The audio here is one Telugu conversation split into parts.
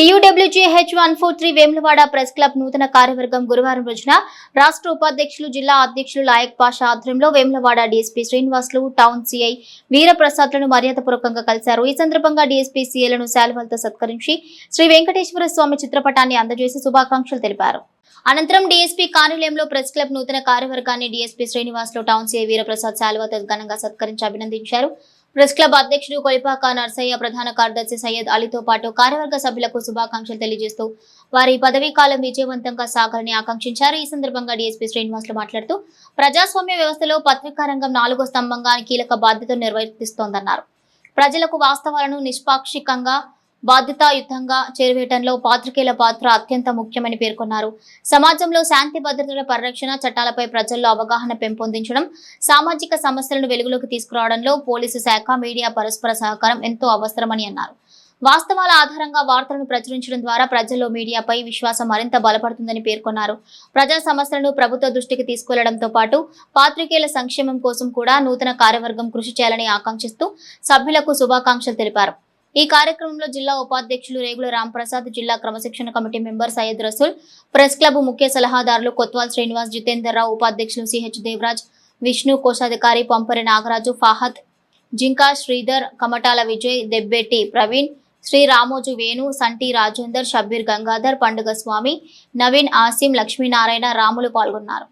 TUWGH143 వేములవాడ ప్రెస్ క్లబ్ నూతన కార్యవర్గం గురువారం రోజున రాష్ట్ర ఉపాధ్యక్షులు జిల్లా అధ్యక్షులు లాయక్ పాషా ఆధ్వర్యంలో Vemulawada DSP Srinivasulu town CI వీరప్రసాద్లను మర్యాదపూర్వకంగా కలిశారు. ఈ సందర్భంగా డీఎస్పీ సీఏలను శాలువాలతో సత్కరించి శ్రీ వెంకటేశ్వర స్వామి చిత్రపటాన్ని అందజేసి శుభాకాంక్షలు తెలిపారు. అనంతరం డీఎస్పీ కార్యాలయంలో ప్రెస్ క్లబ్ నూతన కార్యవర్గాన్ని DSP Srinivasulu town CI Veeraprasad శాలువాతో ఘనంగా సత్కరించి అభినందించారు. ప్రెస్ క్లబ్ అధ్యక్షుడు కొలిపాక నర్సయ్య, ప్రధాన కార్యదర్శి సయ్యద్ అలీతో పాటు కార్యవర్గ సభ్యులకు శుభాకాంక్షలు తెలియజేస్తూ వారి పదవీ కాలం విజయవంతంగా సాగాలని ఆకాంక్షించారు. ఈ సందర్భంగా డీఎస్పీ శ్రీనివాసులు మాట్లాడుతూ ప్రజాస్వామ్య వ్యవస్థలో పత్రికా రంగం 4వ స్తంభంగా కీలక బాధ్యతను నిర్వర్తిస్తోందన్నారు. ప్రజలకు వాస్తవాలను నిష్పాక్షికంగా బాధ్యతాయుతంగా చేరవేయడంలో పాత్రికేయుల పాత్ర అత్యంత ముఖ్యమని పేర్కొన్నారు. సమాజంలో శాంతి భద్రతల పరిరక్షణ, చట్టాలపై ప్రజల్లో అవగాహన పెంపొందించడం, సామాజిక సమస్యలను వెలుగులోకి తీసుకురావడంలో పోలీసు శాఖ, మీడియా పరస్పర సహకారం ఎంతో అవసరమని అన్నారు. వాస్తవాల ఆధారంగా వార్తలను ప్రచురించడం ద్వారా ప్రజల్లో మీడియాపై విశ్వాసం మరింత బలపడుతుందని పేర్కొన్నారు. ప్రజా సమస్యలను ప్రభుత్వ దృష్టికి తీసుకెళ్లడంతో పాటు పాత్రికేయుల సంక్షేమం కోసం కూడా నూతన కార్యవర్గం కృషి చేయాలని ఆకాంక్షిస్తూ సభ్యులకు శుభాకాంక్షలు తెలిపారు. ఈ కార్యక్రమంలో జిల్లా ఉపాధ్యక్షులు రేగుల రాంప్రసాద్, జిల్లా క్రమశిక్షణ committee member Syed Rasool, press club ముఖ్య సలహాదారులు కొత్వాల్ శ్రీనివాస్, జితేందర్ రావు, ఉపాధ్యక్షులు సిహెచ్ దేవరాజ్, విష్ణు, కోశాధికారి పంపరి నాగరాజు, ఫాహద్, జింకా శ్రీధర్, కమటాల విజయ్, దెబ్బెట్టి ప్రవీణ్, శ్రీ రామోజు వేణు, సంటి రాజేందర్, షబ్బీర్ గంగాధర్, పండుగ స్వామి, నవీన్, ఆసిం, లక్ష్మీనారాయణ, రాములు పాల్గొన్నారు.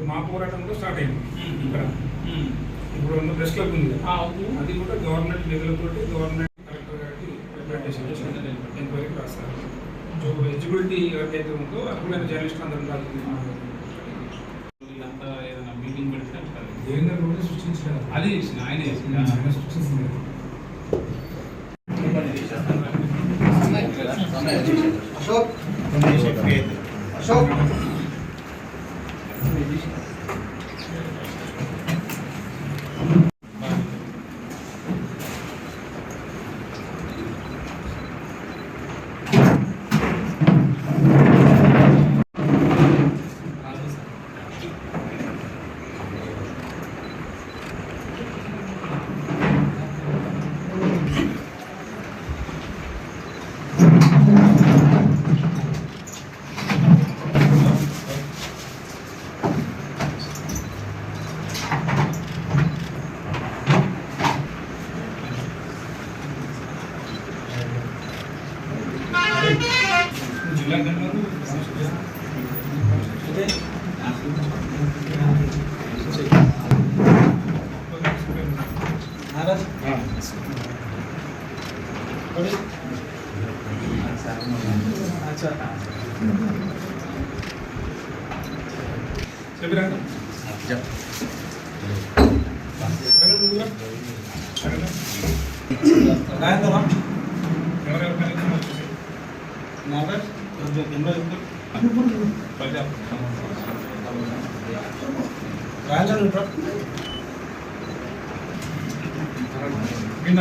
మా పోరాటంలో స్టార్ట్ అయింది. ఇక్కడ ఇప్పుడు ఉన్న ప్రెస్ క్లబ్ ఉంది, అది కూడా గవర్నమెంట్ నిధులతోటి గవర్నమెంట్ కలెక్టర్ గారికి రిప్రజెంటేషన్ ఎంక్వైరీకి రాస్తారు. ఎలిజిబిలిటీ ఎవరికైతే ఉందో అర్హులైన జర్నలిస్టులు అందరూ ఏదైనా మీటింగ్ పెడితే దేవేంద్ర కూడా సృష్టించారు. అది ఆయన సృష్టించింది. అశోక్ అశోక్ జిల్లా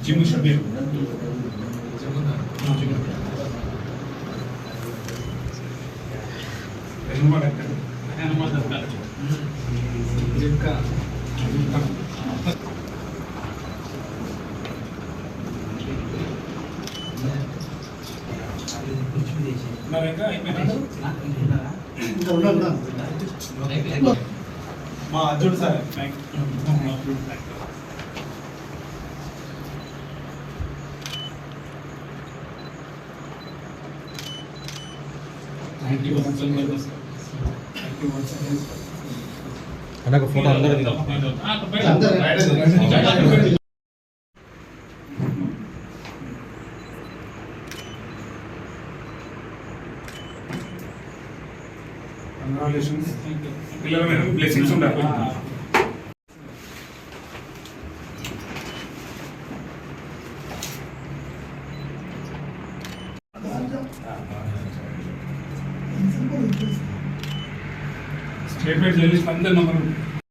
జిమ్ షబీర్ మా అర్జున్ సార్ అన్న ఒక ఫోటో అందరూ కంగ్రాచులేషన్స్. పిల్లల మీద బ్లెస్సింగ్స్ ఉండాలి. స్టేట్మెంట్ చెల్లించిన అందరి నంబర్